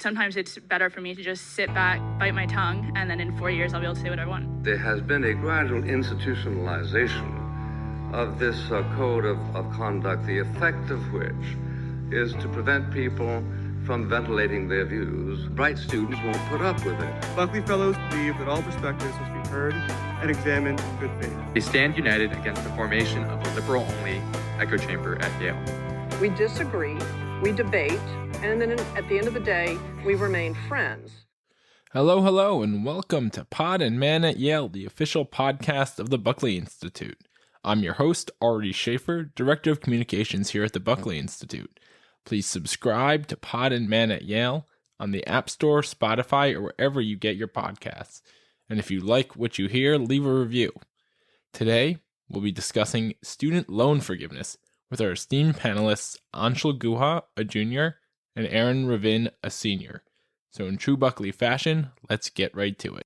Sometimes it's better for me to just sit back, bite my tongue, and then in 4 years I'll be able to say what I want. There has been a gradual institutionalization of this code of conduct, the effect of which is to prevent people from ventilating their views. Bright students won't put up with it. Buckley Fellows believe that all perspectives must be heard and examined in good faith. They stand united against the formation of a liberal-only echo chamber at Yale. We disagree, we debate, and then at the end of the day, we remain friends. Hello, and welcome to Pod and Man at Yale, the official podcast of the Buckley Institute. I'm your host, Ari Schaefer, Director of Communications here at the Buckley Institute. Please subscribe to Pod and Man at Yale on the App Store, Spotify, or wherever you get your podcasts. And if you like what you hear, leave a review. Today, we'll be discussing student loan forgiveness with our esteemed panelists Anshul Guha, a junior, and Aron Ravin, a senior. So in true Buckley fashion, let's get right to it.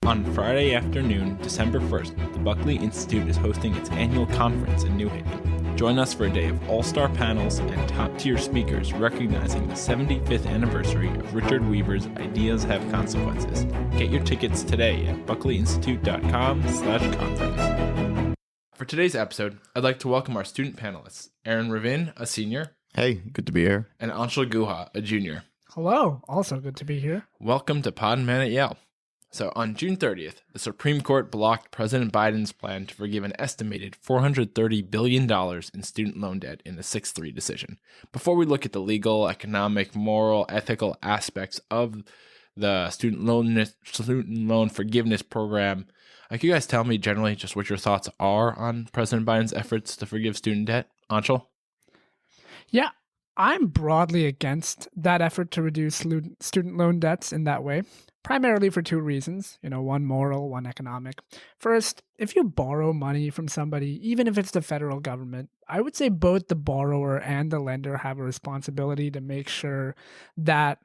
On Friday afternoon, December 1st, the Buckley Institute is hosting its annual conference in New Haven. Join us for a day of all-star panels and top-tier speakers recognizing the 75th anniversary of Richard Weaver's Ideas Have Consequences. Get your tickets today at buckleyinstitute.com/conference. For today's episode, I'd like to welcome our student panelists, Aron Ravin, a senior. Hey, good to be here. And Anshul Guha, a junior. Hello, also good to be here. Welcome to Pod and Man at Yale. So on June 30th, the Supreme Court blocked President Biden's plan to forgive an estimated $430 billion in student loan debt in the 6-3 decision. Before we look at the legal, economic, moral, ethical aspects of the student loan forgiveness program, can you guys tell me generally just what your thoughts are on President Biden's efforts to forgive student debt? Anshul? Yeah, I'm broadly against that effort to reduce student loan debts in that way. Primarily for two reasons, one moral, one economic. First, if you borrow money from somebody, even if it's the federal government, I would say both the borrower and the lender have a responsibility to make sure that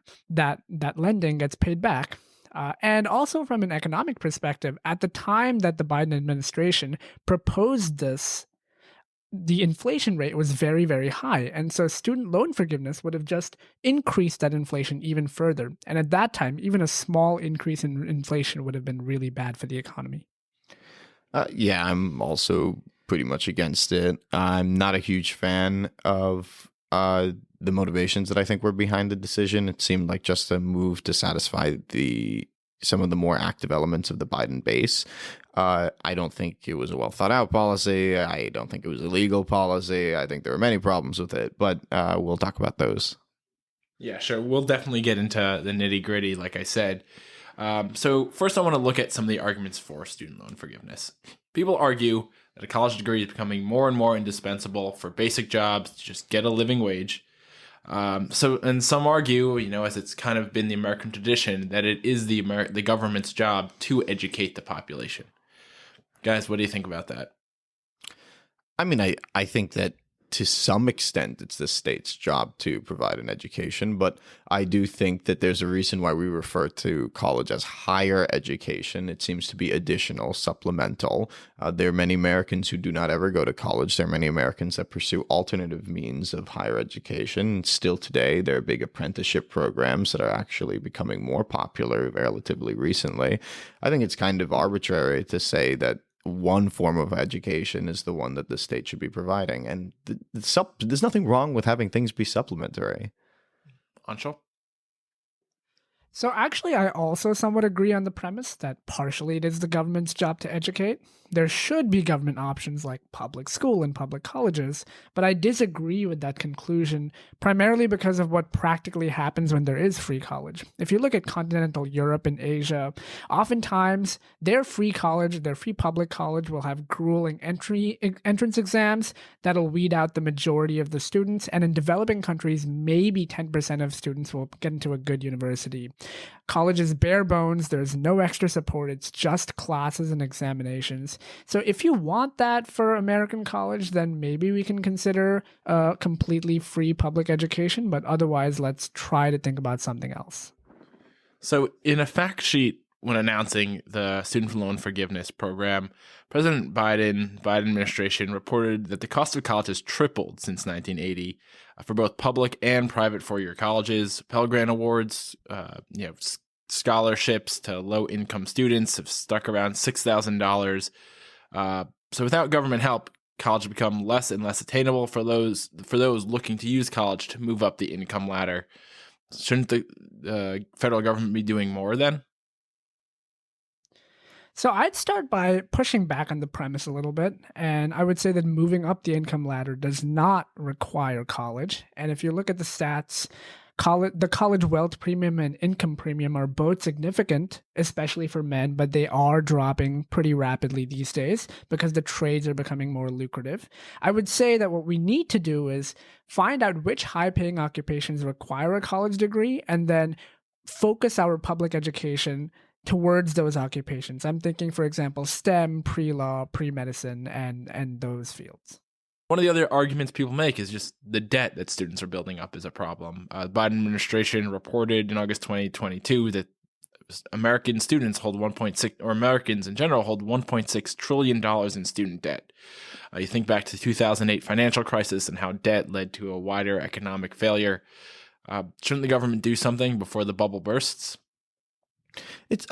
lending gets paid back. And also from an economic perspective, at the time that the Biden administration proposed this, the inflation rate was very, very high. And so student loan forgiveness would have just increased that inflation even further. And at that time, even a small increase in inflation would have been really bad for the economy. Yeah, I'm also pretty much against it. I'm not a huge fan of the motivations that I think were behind the decision. It seemed like just a move to satisfy some of the more active elements of the Biden base. I don't think it was a well thought out policy. I don't think it was a legal policy. I think there were many problems with it, but we'll talk about those. Yeah, sure. We'll definitely get into the nitty gritty, like I said. So first I want to look at some of the arguments for student loan forgiveness. People argue that a college degree is becoming more and more indispensable for basic jobs to just get a living wage. And some argue, as it's kind of been the American tradition, that it is the government's job to educate the population. Guys, what do you think about that? I mean, I think that to some extent it's the state's job to provide an education, but I do think that there's a reason why we refer to college as higher education. It seems to be additional, supplemental. There are many Americans who do not ever go to college. There are many Americans that pursue alternative means of higher education. Still today, there are big apprenticeship programs that are actually becoming more popular relatively recently. I think it's kind of arbitrary to say that one form of education is the one that the state should be providing. And there's nothing wrong with having things be supplementary. Anshul? So actually, I also somewhat agree on the premise that partially it is the government's job to educate. There should be government options like public school and public colleges, but I disagree with that conclusion primarily because of what practically happens when there is free college. If you look at continental Europe and Asia, oftentimes their free college, their free public college will have grueling entrance exams that'll weed out the majority of the students, and in developing countries, maybe 10% of students will get into a good university. College is bare bones, there's no extra support, it's just classes and examinations. So if you want that for American college, then maybe we can consider a completely free public education, but otherwise let's try to think about something else. So in a fact sheet when announcing the student loan forgiveness program, President Biden administration reported that the cost of college has tripled since 1980, for both public and private four-year colleges. Pell Grant awards, scholarships to low-income students have stuck around $6,000. So without government help, college will become less and less attainable for those looking to use college to move up the income ladder. Shouldn't the federal government be doing more then? So I'd start by pushing back on the premise a little bit, and I would say that moving up the income ladder does not require college. And if you look at the stats, the college wealth premium and income premium are both significant, especially for men, but they are dropping pretty rapidly these days because the trades are becoming more lucrative. I would say that what we need to do is find out which high-paying occupations require a college degree and then focus our public education towards those occupations. I'm thinking, for example, STEM, pre-law, pre-medicine, and those fields. One of the other arguments people make is just the debt that students are building up is a problem. The Biden administration reported in August 2022 that American students hold 1.6, or Americans in general hold $1.6 trillion in student debt. You think back to the 2008 financial crisis and how debt led to a wider economic failure. Shouldn't the government do something before the bubble bursts? It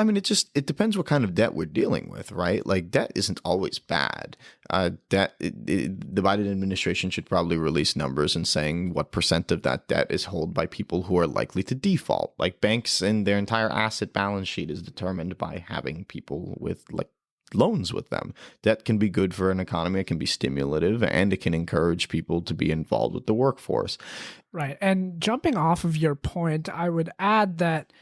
depends what kind of debt we're dealing with, right? Like, debt isn't always bad. The Biden administration should probably release numbers and saying what percent of that debt is held by people who are likely to default. Like, banks and their entire asset balance sheet is determined by having people with loans with them. Debt can be good for an economy. It can be stimulative, and it can encourage people to be involved with the workforce. Right. And jumping off of your point, I would add that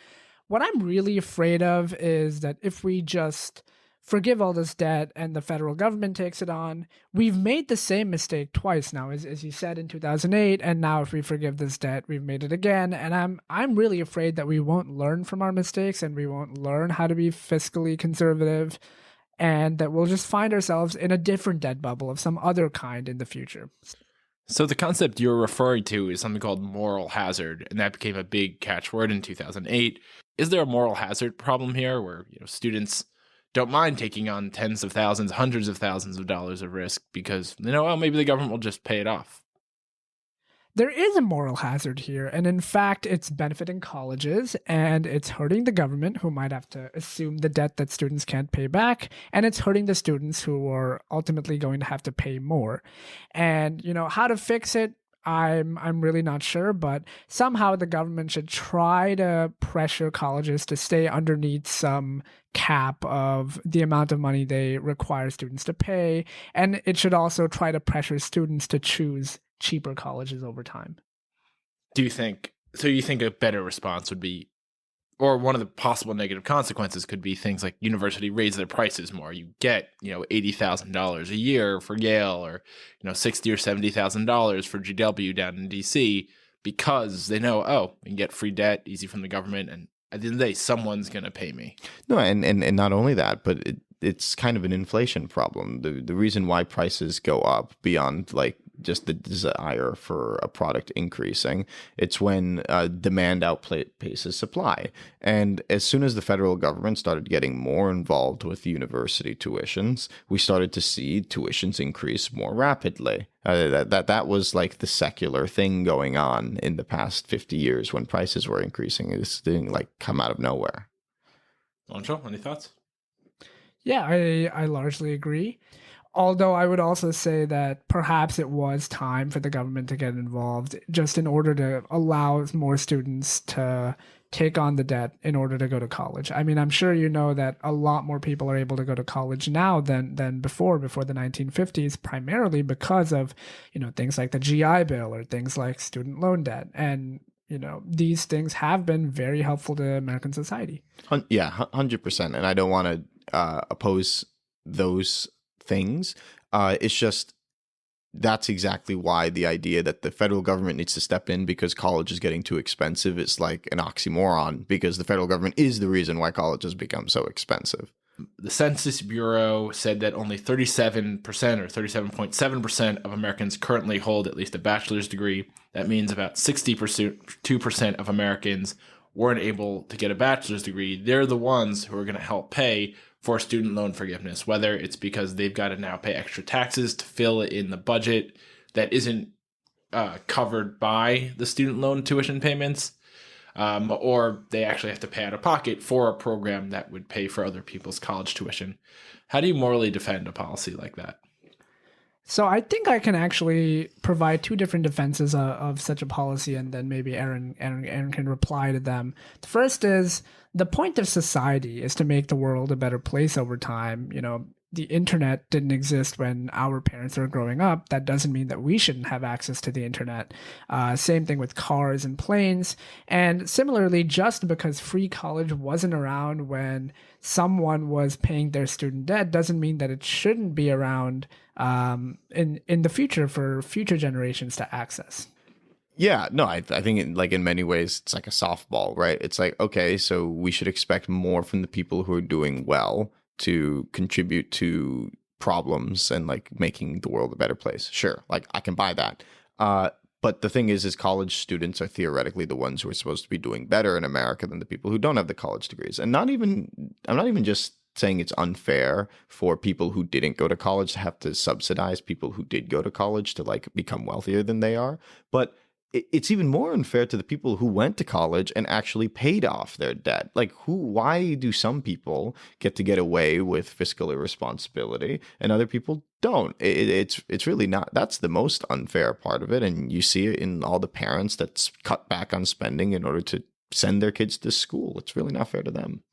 what I'm really afraid of is that if we just forgive all this debt and the federal government takes it on, we've made the same mistake twice now, as you said, in 2008, and now if we forgive this debt, we've made it again. And I'm really afraid that we won't learn from our mistakes and we won't learn how to be fiscally conservative, and that we'll just find ourselves in a different debt bubble of some other kind in the future. So the concept you're referring to is something called moral hazard, and that became a big catchword in 2008. Is there a moral hazard problem here where students don't mind taking on tens of thousands, hundreds of thousands of dollars of risk because maybe the government will just pay it off? There is a moral hazard here, and in fact, it's benefiting colleges, and it's hurting the government, who might have to assume the debt that students can't pay back, and it's hurting the students who are ultimately going to have to pay more. And, how to fix it, I'm really not sure, but somehow the government should try to pressure colleges to stay underneath some cap of the amount of money they require students to pay, and it should also try to pressure students to choose cheaper colleges over time. You think a better response would be, or one of the possible negative consequences could be things like university raise their prices more. You get, $80,000 a year for Yale, or, $60,000 or $70,000 for GW down in DC, because they know, we can get free debt easy from the government, and at the end of the day, someone's going to pay me. No, and not only that, but it's kind of an inflation problem. The reason why prices go up beyond just the desire for a product increasing, it's when demand outpaces supply. And as soon as the federal government started getting more involved with university tuitions, we started to see tuitions increase more rapidly. That was like the secular thing going on in the past 50 years when prices were increasing. This didn't come out of nowhere. Anshul, any thoughts? Yeah, I largely agree. Although I would also say that perhaps it was time for the government to get involved just in order to allow more students to take on the debt in order to go to college. I mean, I'm sure you know that a lot more people are able to go to college now than before the 1950s, primarily because of, things like the GI Bill or things like student loan debt. And, these things have been very helpful to American society. Yeah, 100%. And I don't want to oppose those things. It's just that's exactly why the idea that the federal government needs to step in because college is getting too expensive is like an oxymoron, because the federal government is the reason why college has become so expensive. The Census Bureau said that only 37% or 37.7% of Americans currently hold at least a bachelor's degree. That means about 2% of Americans weren't able to get a bachelor's degree. They're the ones who are going to help pay for student loan forgiveness, whether it's because they've got to now pay extra taxes to fill in the budget that isn't covered by the student loan tuition payments, or they actually have to pay out of pocket for a program that would pay for other people's college tuition. How do you morally defend a policy like that? So I think I can actually provide two different defenses of such a policy, and then maybe Aaron can reply to them. The first is the point of society is to make the world a better place over time. You know, the internet didn't exist when our parents were growing up. That doesn't mean that we shouldn't have access to the internet. Same thing with cars and planes. And similarly, just because free college wasn't around when someone was paying their student debt doesn't mean that it shouldn't be around in the future for future generations to access. Yeah, no, I think in many ways it's like a softball, right? It's like, okay, so we should expect more from the people who are doing well to contribute to problems and like making the world a better place. Sure, like I can buy that. But the thing is college students are theoretically the ones who are supposed to be doing better in America than the people who don't have the college degrees. And I'm not even just saying it's unfair for people who didn't go to college to have to subsidize people who did go to college to like become wealthier than they are. But it's even more unfair to the people who went to college and actually paid off their debt. Like why do some people get away with fiscal irresponsibility and other people don't? It's really not. That's the most unfair part of it. And you see it in all the parents that cut back on spending in order to send their kids to school. It's really not fair to them.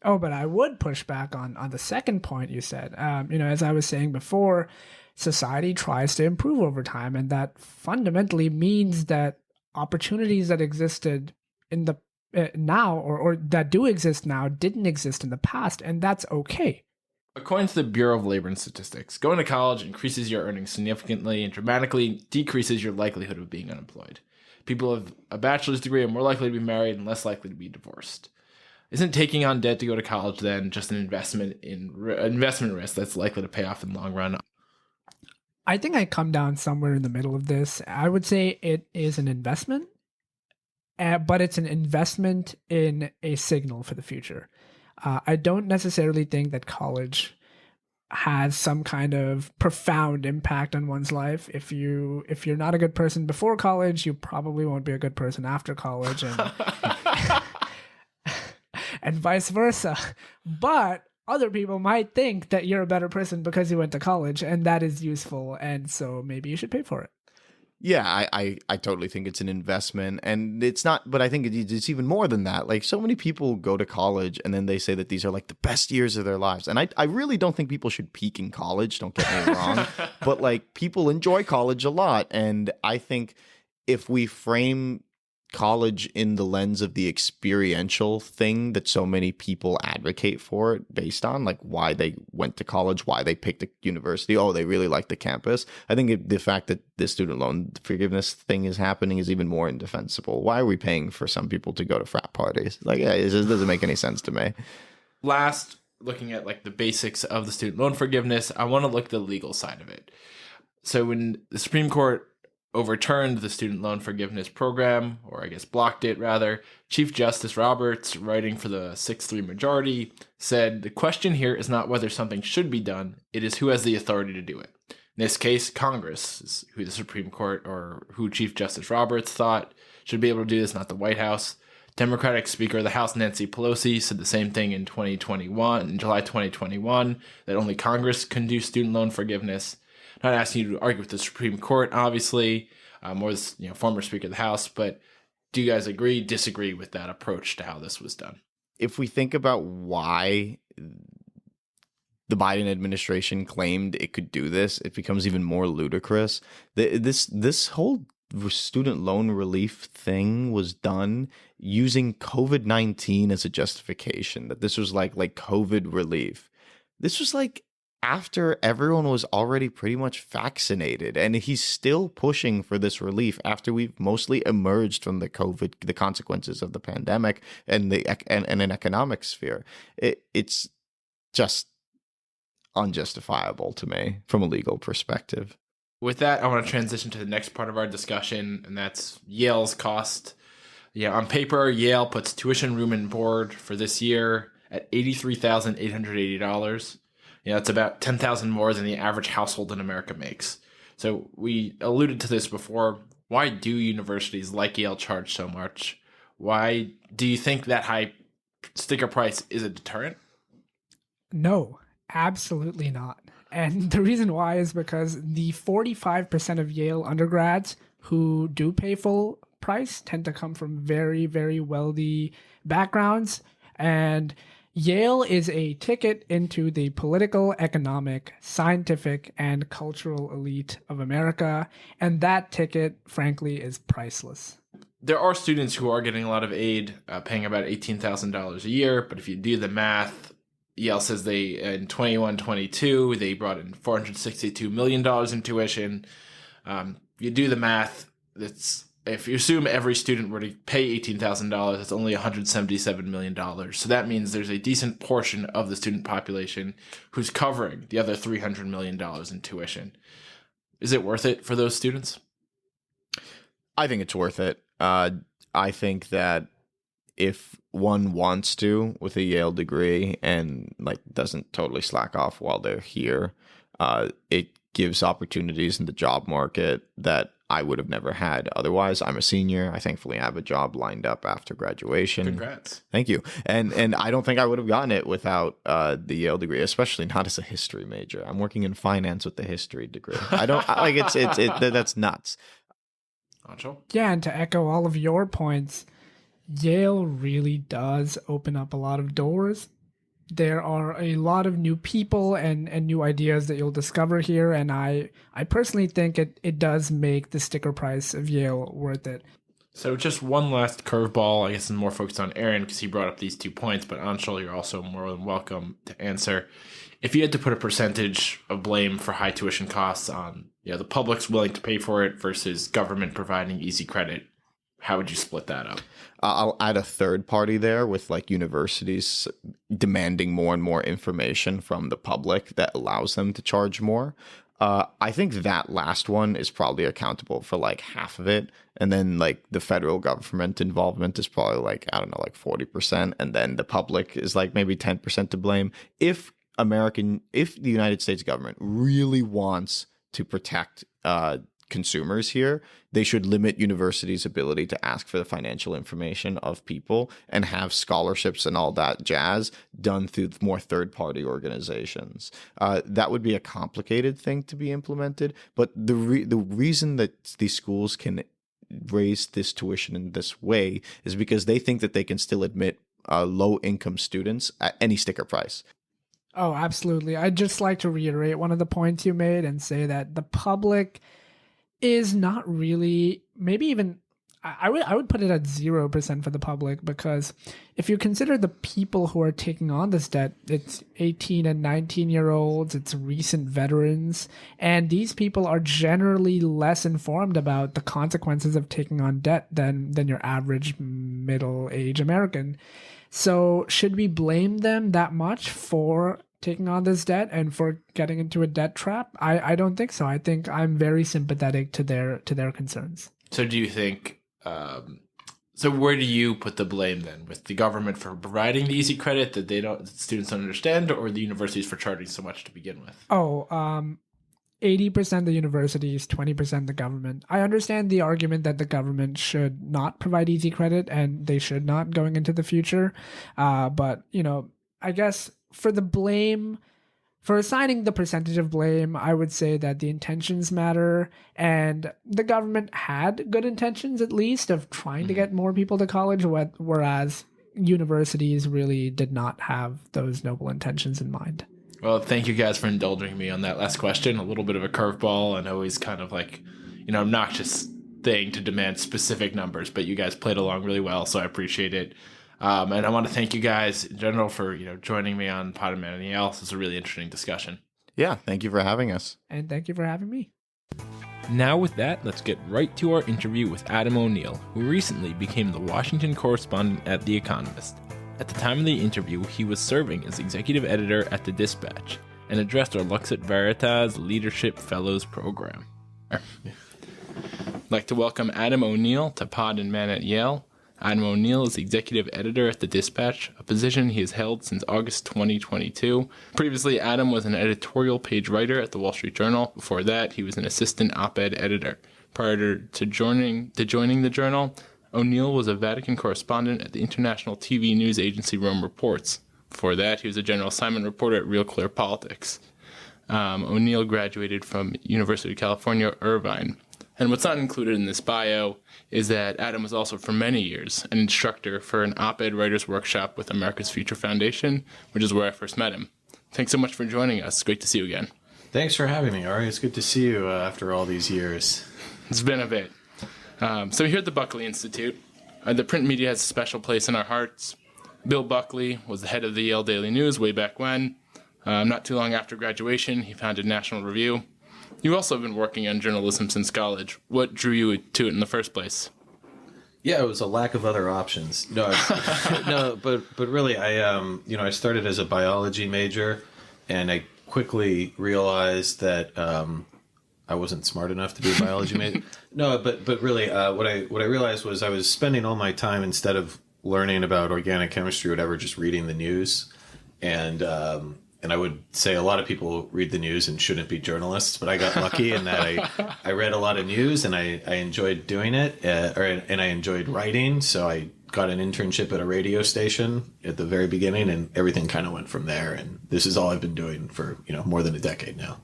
Oh, but I would push back on the second point you said. As I was saying before, society tries to improve over time, and that fundamentally means that opportunities that existed in the now or that do exist now didn't exist in the past, and that's okay. According to the Bureau of Labor and Statistics, going to college increases your earnings significantly and dramatically decreases your likelihood of being unemployed. People with a bachelor's degree are more likely to be married and less likely to be divorced. Isn't taking on debt to go to college then just an investment risk that's likely to pay off in the long run? I think I come down somewhere in the middle of this. I would say it is an investment, but it's an investment in a signal for the future. I don't necessarily think that college has some kind of profound impact on one's life. If you're not a good person before college, you probably won't be a good person after college, and and vice versa. But other people might think that you're a better person because you went to college, and that is useful, and so maybe you should pay for it. Yeah, I totally think it's an investment, and it's not, but I think it's even more than that. Like, so many people go to college and then they say that these are like the best years of their lives. And I really don't think people should peak in college, don't get me wrong, but like people enjoy college a lot. And I think if we frame college in the lens of the experiential thing that so many people advocate for it based on, like why they went to college, why they picked a university, oh, they really like the campus. I think the fact that the student loan forgiveness thing is happening is even more indefensible. Why are we paying for some people to go to frat parties? Like, yeah, it just doesn't make any sense to me. Last, looking at like the basics of the student loan forgiveness, I want to look at the legal side of it. So when the Supreme Court overturned the student loan forgiveness program, or I guess blocked it rather, Chief Justice Roberts, writing for the 6-3 majority, said the question here is not whether something should be done, it is who has the authority to do it. In this case, Congress is who the Supreme Court, or who Chief Justice Roberts thought should be able to do this, not the White House. Democratic Speaker of the House Nancy Pelosi said the same thing in July 2021, that only Congress can do student loan forgiveness. Not asking you to argue with the Supreme Court, obviously, or as former Speaker of the House, but do you guys agree, disagree with that approach to how this was done? If we think about why the Biden administration claimed it could do this, it becomes even more ludicrous. This whole student loan relief thing was done using COVID-19 as a justification, that this was like COVID relief. This was like after everyone was already pretty much vaccinated, and he's still pushing for this relief after we've mostly emerged from the consequences of the pandemic and an economic sphere. It's just unjustifiable to me from a legal perspective. With that, I want to transition to the next part of our discussion, and that's Yale's cost. Yeah, on paper, Yale puts tuition, room, and board for this year at $83,880. That's about $10,000 more than the average household in America makes. So we alluded to this before. Why do universities like Yale charge so much? Why do you think that high sticker price is a deterrent? No, absolutely not. And the reason why is because the 45% of Yale undergrads who do pay full price tend to come from very, very wealthy backgrounds. And Yale is a ticket into the political, economic, scientific, and cultural elite of America. And that ticket, frankly, is priceless. There are students who are getting a lot of aid, paying about $18,000 a year. But if you do the math, Yale says they, in 21-22, they brought in $462 million in tuition. You do the math, if you assume every student were to pay $18,000, it's only $177 million. So that means there's a decent portion of the student population who's covering the other $300 million in tuition. Is it worth it for those students? I think it's worth it. I think that if one wants to with a Yale degree and like doesn't totally slack off while they're here, it gives opportunities in the job market that I would have never had otherwise. I'm a senior. I thankfully have a job lined up after graduation. Congrats. Thank you. And I don't think I would have gotten it without the Yale degree, especially not as a history major. I'm working in finance with the history degree. I don't like that's nuts. Anshul? Yeah, and to echo all of your points, Yale really does open up a lot of doors. There are a lot of new people and new ideas that you'll discover here, and I personally think it does make the sticker price of Yale worth it. So just one last curveball, I guess, and more focused on Aron because he brought up these 2 points, but Anshul, you're also more than welcome to answer. If you had to put a percentage of blame for high tuition costs on, the public's willing to pay for it versus government providing easy credit, how would you split that up? I'll add a third party there with like universities demanding more and more information from the public that allows them to charge more. I think that last one is probably accountable for like half of it. And then like the federal government involvement is probably like, I don't know, like 40%. And then the public is like maybe 10% to blame. If the United States government really wants to protect consumers here, they should limit universities' ability to ask for the financial information of people and have scholarships and all that jazz done through more third-party organizations. That would be a complicated thing to be implemented, but the reason that these schools can raise this tuition in this way is because they think that they can still admit low-income students at any sticker price. Oh, absolutely. I'd just like to reiterate one of the points you made and say that the public is not really, maybe even, I would put it at 0% for the public, because if you consider the people who are taking on this debt, it's 18 and 19-year-olds, it's recent veterans, and these people are generally less informed about the consequences of taking on debt than your average middle-aged American. So should we blame them that much for taking on this debt and for getting into a debt trap? I don't think so. I think I'm very sympathetic to their concerns. So do you think, so where do you put the blame then? With the government for providing the easy credit that students don't understand, or the universities for charging so much to begin with? 80% the universities, 20% the government. I understand the argument that the government should not provide easy credit and they should not going into the future. But, I guess for the blame, for assigning the percentage of blame, I would say that the intentions matter, and the government had good intentions, at least, of trying to get more people to college, whereas universities really did not have those noble intentions in mind. Well, thank you guys for indulging me on that last question. A little bit of a curveball and always kind of like, obnoxious thing to demand specific numbers, but you guys played along really well, so I appreciate it. And I want to thank you guys in general for, joining me on Pod and Man and Yale. This is a really interesting discussion. Yeah, thank you for having us. And thank you for having me. Now with that, let's get right to our interview with Adam O'Neill, who recently became the Washington correspondent at The Economist. At the time of the interview, he was serving as executive editor at The Dispatch and addressed our Lux et Veritas Leadership Fellows program. I'd like to welcome Adam O'Neill to Pod and Man at Yale. Adam O'Neill is the executive editor at The Dispatch, a position he has held since August 2022. Previously, Adam was an editorial page writer at The Wall Street Journal. Before that, he was an assistant op-ed editor. Prior to joining the Journal, O'Neill was a Vatican correspondent at the international TV news agency Rome Reports. Before that, he was a general assignment reporter at Real Clear Politics. O'Neill graduated from University of California, Irvine. And what's not included in this bio is that Adam was also for many years an instructor for an op-ed writers workshop with America's Future Foundation, which is where I first met him. Thanks so much for joining us. Great to see you again. Thanks for having me, Ari. It's good to see you after all these years. It's been a bit. So here at the Buckley Institute, the print media has a special place in our hearts. Bill Buckley was the head of the Yale Daily News way back when. Not too long after graduation, he founded National Review. You also have been working on journalism since college. What drew you to it in the first place? Yeah, it was a lack of other options. No, but really, I started as a biology major, and I quickly realized that I wasn't smart enough to be a biology major. No, but really, what I realized was I was spending all my time, instead of learning about organic chemistry or whatever, just reading the news, and I would say a lot of people read the news and shouldn't be journalists, but I got lucky in that I read a lot of news and I enjoyed doing it, and I enjoyed writing. So I got an internship at a radio station at the very beginning, and everything kind of went from there. And this is all I've been doing for more than a decade now.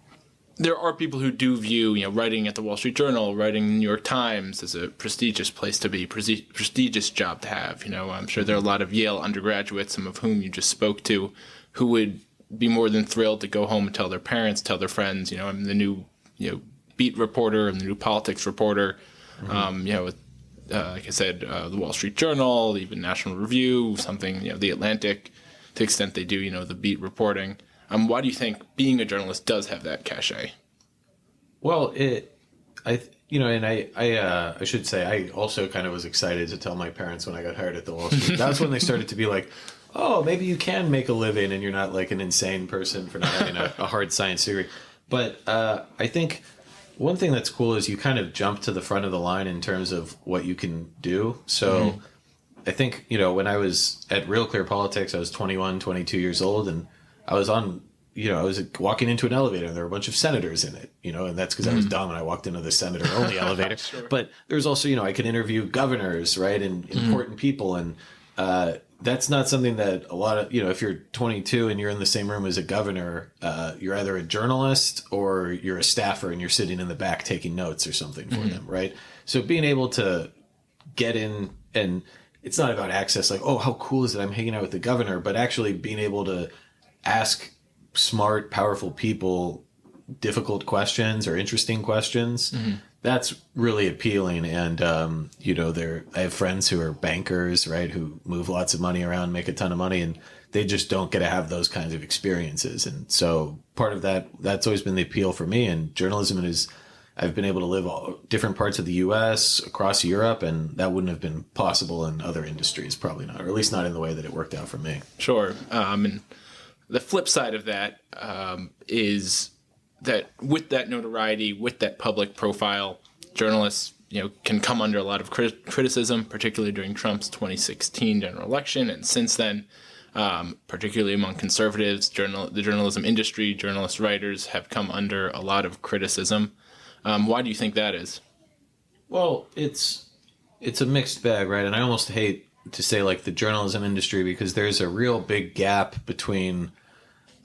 There are people who do view writing at the Wall Street Journal, writing in the New York Times as a prestigious place to be, prestigious job to have. I'm sure there are a lot of Yale undergraduates, some of whom you just spoke to, who would be more than thrilled to go home and tell their parents, tell their friends, I'm the new, beat reporter, I'm the new politics reporter. With, like I said, the Wall Street Journal, even National Review, something, the Atlantic, to the extent they do, the beat reporting. Why do you think being a journalist does have that cachet? Well, I should say I also kind of was excited to tell my parents when I got hired at the Wall Street. That's when they started to be like, oh, maybe you can make a living and you're not like an insane person for not having a hard science degree. But I think one thing that's cool is you kind of jump to the front of the line in terms of what you can do. So I think, when I was at Real Clear Politics, I was 21, 22 years old, and I was on, I was walking into an elevator and there were a bunch of senators in it, and that's because I was dumb and I walked into the senator-only elevator. Sure. But there's also, I could interview governors, right, and important people, and that's not something that a lot of, if you're 22 and you're in the same room as a governor, you're either a journalist or you're a staffer and you're sitting in the back taking notes or something for them, right? So being able to get in, and it's not about access, like, oh, how cool is it I'm hanging out with the governor, but actually being able to ask smart, powerful people difficult questions or interesting questions. That's really appealing. And, I have friends who are bankers, right, who move lots of money around, make a ton of money, and they just don't get to have those kinds of experiences. And so part of that's always been the appeal for me. And journalism I've been able to live all different parts of the U.S., across Europe, and that wouldn't have been possible in other industries, probably not, or at least not in the way that it worked out for me. Sure. And the flip side of that is that with that notoriety, with that public profile, journalists, can come under a lot of criticism, particularly during Trump's 2016 general election. And since then, particularly among conservatives, the journalism industry, journalists, writers have come under a lot of criticism. Why do you think that is? Well, it's a mixed bag, right? And I almost hate to say like the journalism industry, because there's a real big gap between,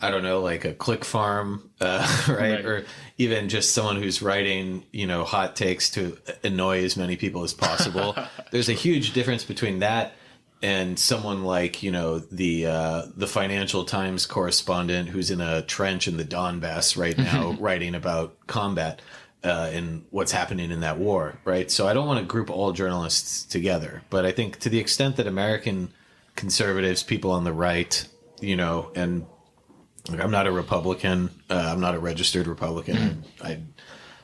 I don't know, like a click farm, right? Or even just someone who's writing, hot takes to annoy as many people as possible. There's a huge difference between that and someone like, the Financial Times correspondent who's in a trench in the Donbass right now writing about combat and what's happening in that war, right? So I don't want to group all journalists together, but I think to the extent that American conservatives, people on the right, and I'm not a Republican, I'm not a registered Republican, I'm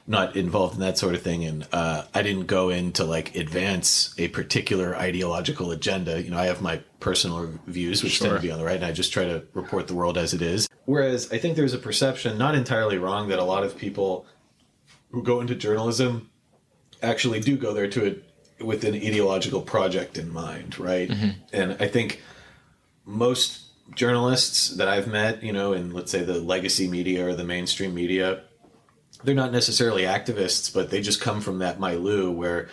not involved in that sort of thing, and I didn't go in to like advance a particular ideological agenda. I have my personal views, which tend to be on the right, and I just try to report the world as it is. Whereas I think there's a perception, not entirely wrong, that a lot of people who go into journalism actually do go there to with an ideological project in mind, right? And I think most journalists that I've met, in let's say the legacy media or the mainstream media, they're not necessarily activists, but they just come from that milieu where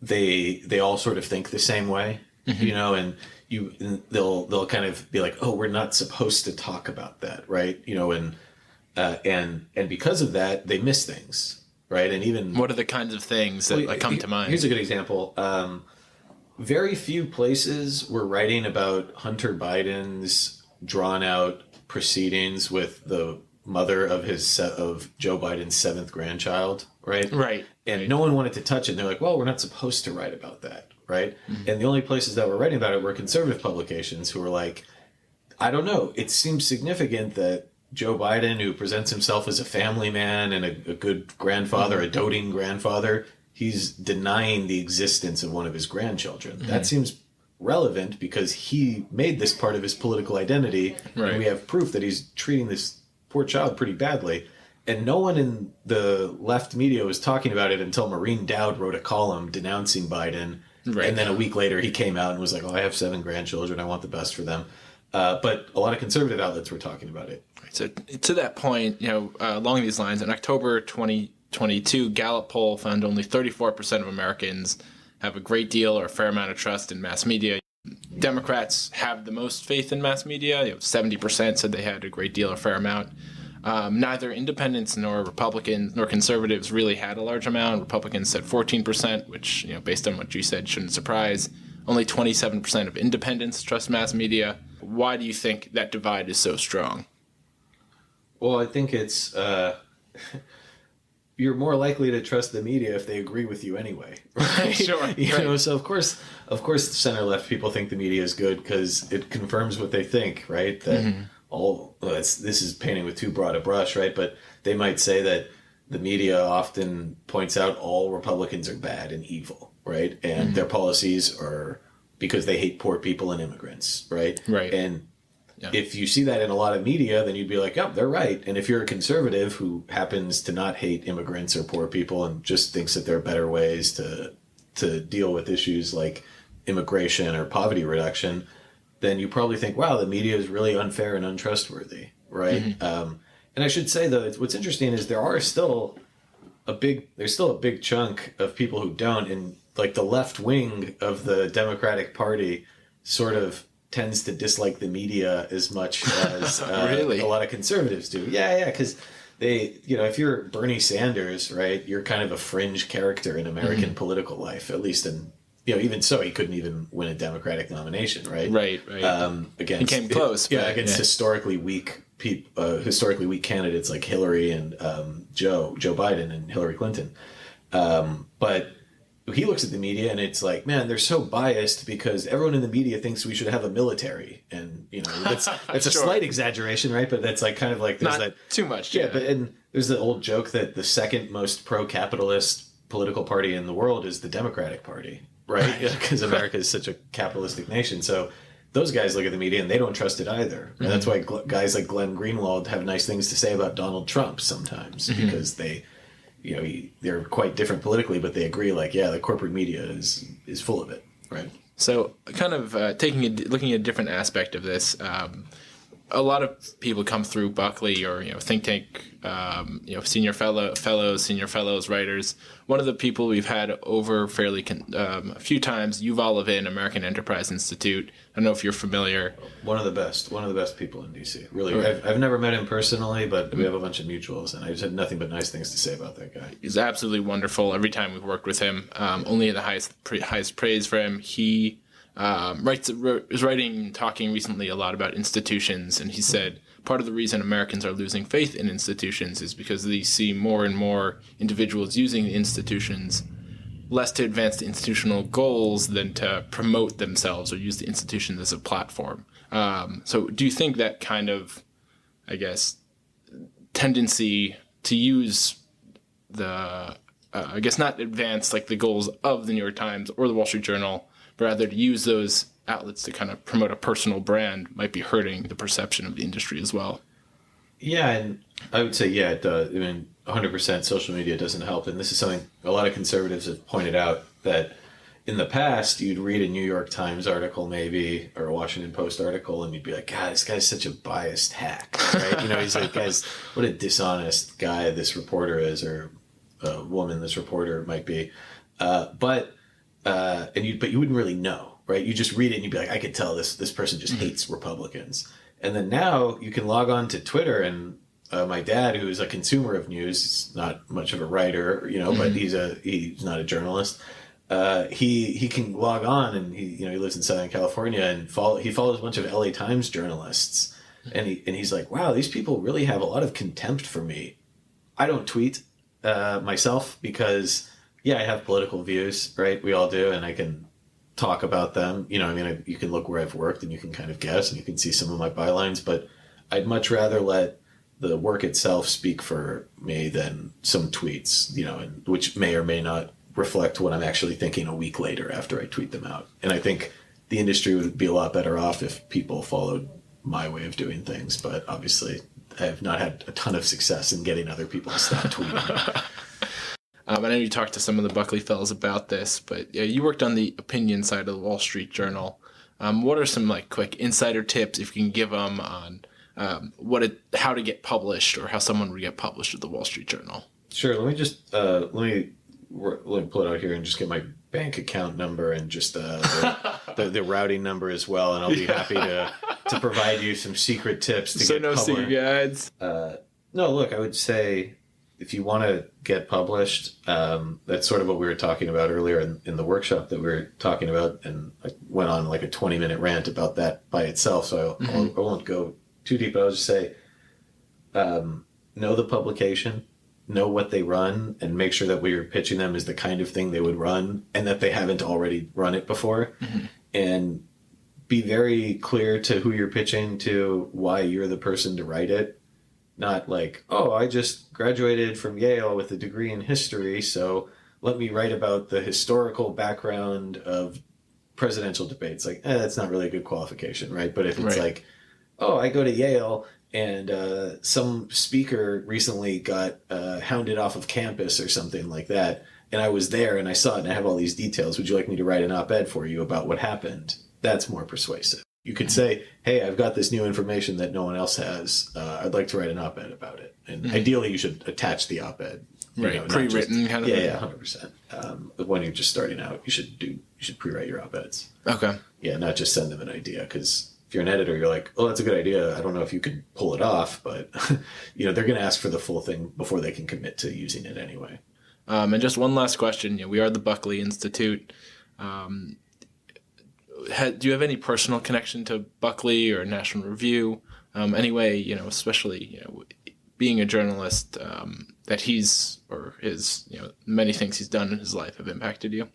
they all sort of think the same way, and they'll kind of be like, oh, we're not supposed to talk about that, right? And because of that, they miss things, right? And even what are the kinds of things that come to mind? Here's a good example. Very few places were writing about Hunter Biden's drawn out proceedings with the mother of Joe Biden's 7th grandchild, right? Right. And no one wanted to touch it. And they're like, well, we're not supposed to write about that, right? And the only places that were writing about it were conservative publications who were like, I don't know. It seems significant that Joe Biden, who presents himself as a family man and a good grandfather, a doting grandfather, he's denying the existence of one of his grandchildren. That seems relevant because he made this part of his political identity. Right. And we have proof that he's treating this poor child pretty badly. And no one in the left media was talking about it until Maureen Dowd wrote a column denouncing Biden. Right. And then a week later, he came out and was like, oh, I have 7 grandchildren. I want the best for them. But a lot of conservative outlets were talking about it. So to that point, along these lines, in October 2022, Gallup poll found only 34% of Americans have a great deal or a fair amount of trust in mass media. Democrats have the most faith in mass media. 70% said they had a great deal or fair amount. Neither independents nor Republicans nor conservatives really had a large amount. Republicans said 14%, which, based on what you said, shouldn't surprise. Only 27% of independents trust mass media. Why do you think that divide is so strong? Well, I think it's you're more likely to trust the media if they agree with you anyway, right? Sure. So of course, center left people think the media is good because it confirms what they think, right? That this is painting with too broad a brush, right? But they might say that the media often points out all Republicans are bad and evil, right? And their policies are because they hate poor people and immigrants, right? Right. And if you see that in a lot of media, then you'd be like, yep, they're right. And if you're a conservative who happens to not hate immigrants or poor people and just thinks that there are better ways to deal with issues like immigration or poverty reduction, then you probably think, wow, the media is really unfair and untrustworthy, right? And I should say, though, what's interesting is there's still a big chunk of people who don't, and like the left wing of the Democratic Party sort of tends to dislike the media as much as really? A lot of conservatives do. Yeah, because they, if you're Bernie Sanders, right, you're kind of a fringe character in American political life, at least in, even so, he couldn't even win a Democratic nomination, right? Right. Against, he came close. Against historically weak candidates like Hillary and Joe Biden and Hillary Clinton. But he looks at the media and it's like, man, they're so biased because everyone in the media thinks we should have a military, and that's a slight exaggeration, right? But that's like kind of like there's not too much. Yeah, and there's the old joke that the second most pro-capitalist political party in the world is the Democratic Party, right? Because America is such a capitalistic nation, so those guys look at the media and they don't trust it either. And that's why guys like Glenn Greenwald have nice things to say about Donald Trump sometimes, because they're quite different politically, but they agree, like, the corporate media is full of it, right? So, kind of looking at a different aspect of this, a lot of people come through Buckley or think tank, senior fellows, writers. One of the people we've had over a few times, Yuval Levin, American Enterprise Institute. I don't know if you're familiar. One of the best people in DC. Really, right. I've never met him personally, but we have a bunch of mutuals, and I just had nothing but nice things to say about that guy. He's absolutely wonderful. Every time we've worked with him, only the highest praise for him. He was talking recently a lot about institutions, and he said part of the reason Americans are losing faith in institutions is because they see more and more individuals using the institutions less to advance the institutional goals than to promote themselves or use the institutions as a platform. So do you think that kind of, tendency to use the, not advance like the goals of the New York Times or the Wall Street Journal, but rather to use those outlets to kind of promote a personal brand might be hurting the perception of the industry as well? Yeah, and I would say, it does. I mean, 100% social media doesn't help. And this is something a lot of conservatives have pointed out, that in the past, you'd read a New York Times article maybe, or a Washington Post article, and you'd be like, God, this guy's such a biased hack, right? He's like, guys, what a dishonest guy this reporter is, or a woman this reporter might be. But you wouldn't really know, right? You just read it and you'd be like, I could tell this person just hates Republicans. And then now you can log on to Twitter, and my dad, who is a consumer of news, is not much of a writer, but he's not a journalist. He can log on, and he lives in Southern California, and he follows a bunch of LA Times journalists, and he's like, wow, these people really have a lot of contempt for me. I don't tweet myself because I have political views, right? We all do, and I can talk about them. You can look where I've worked, and you can kind of guess, and you can see some of my bylines, but I'd much rather let the work itself speak for me than some tweets, and which may or may not reflect what I'm actually thinking a week later after I tweet them out. And I think the industry would be a lot better off if people followed my way of doing things. But obviously, I have not had a ton of success in getting other people to stop tweeting. I know you talked to some of the Buckley fellows about this, but you worked on the opinion side of the Wall Street Journal. What are some quick insider tips, if you can give them, on how to get published, or how someone would get published at the Wall Street Journal? Sure. Let me just let me pull it out here and just get my bank account number and just the routing number as well, and I'll be happy to provide you some secret tips to get published. Secret guides. No, look, I would say if you want to get published, that's sort of what we were talking about earlier in the workshop that we were talking about, and I went on like a 20-minute rant about that by itself, so I won't go too deep, but I'll just say know the publication, know what they run, and make sure that what you're pitching them is the kind of thing they would run, and that they haven't already run it before. And be very clear to who you're pitching to, why you're the person to write it. Not like, oh, I just graduated from Yale with a degree in history, so let me write about the historical background of presidential debates. Like, that's not really a good qualification, right? But if it's like, oh, I go to Yale, and some speaker recently got hounded off of campus or something like that, and I was there and I saw it and I have all these details. Would you like me to write an op-ed for you about what happened? That's more persuasive. You could say, hey, I've got this new information that no one else has. I'd like to write an op-ed about it. And ideally you should attach the op-ed. Pre-written kind of thing. Yeah, 100%. When you're just starting out, you should pre-write your op-eds. Okay. Yeah, not just send them an idea, because if you're an editor, you're like, oh, that's a good idea. I don't know if you can pull it off, but they're going to ask for the full thing before they can commit to using it anyway. And just one last question. We are the Buckley Institute. Do you have any personal connection to Buckley or National Review? Anyway, especially, being a journalist, that he's, or his, many things he's done in his life have impacted you?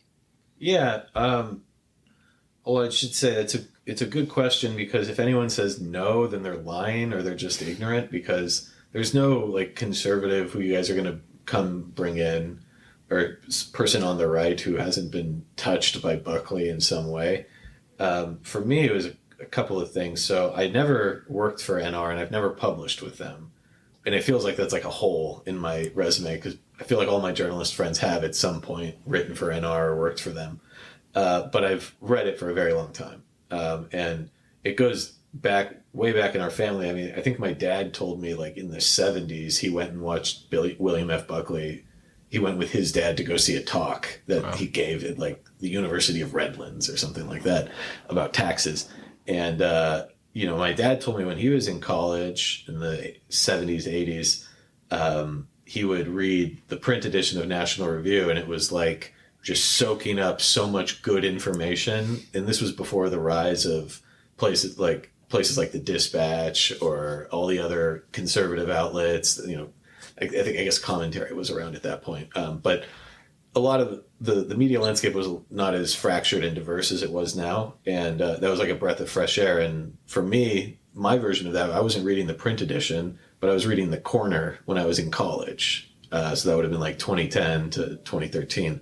Yeah. Well, I should say it's a good question, because if anyone says no, then they're lying or they're just ignorant, because there's no conservative who you guys are going to come bring in, or person on the right who hasn't been touched by Buckley in some way. For me, it was a couple of things. So I never worked for NR, and I've never published with them. And it feels like that's like a hole in my resume, because I feel like all my journalist friends have at some point written for NR or worked for them. But I've read it for a very long time. And it goes way back in our family. I mean, I think my dad told me in the 70s, he went and watched William F. Buckley. He went with his dad to go see a talk that he gave at the University of Redlands or something like that about taxes. And, my dad told me when he was in college in the 70s, 80s, he would read the print edition of National Review, and it was just soaking up so much good information. And this was before the rise of places like the Dispatch or all the other conservative outlets. I guess commentary was around at that point. But a lot of the media landscape was not as fractured and diverse as it was now. And that was like a breath of fresh air. And for me, my version of that, I wasn't reading the print edition, but I was reading the Corner when I was in college. So that would have been 2010 to 2013.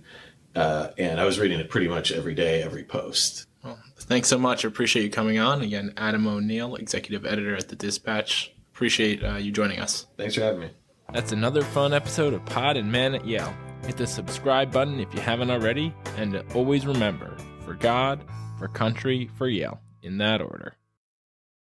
And I was reading it pretty much every day, every post. Well, thanks so much. I appreciate you coming on. Again, Adam O'Neill, executive editor at the Dispatch. Appreciate you joining us. Thanks for having me. That's another fun episode of Pod and Man at Yale. Hit the subscribe button if you haven't already, and always remember, for God, for country, for Yale, in that order.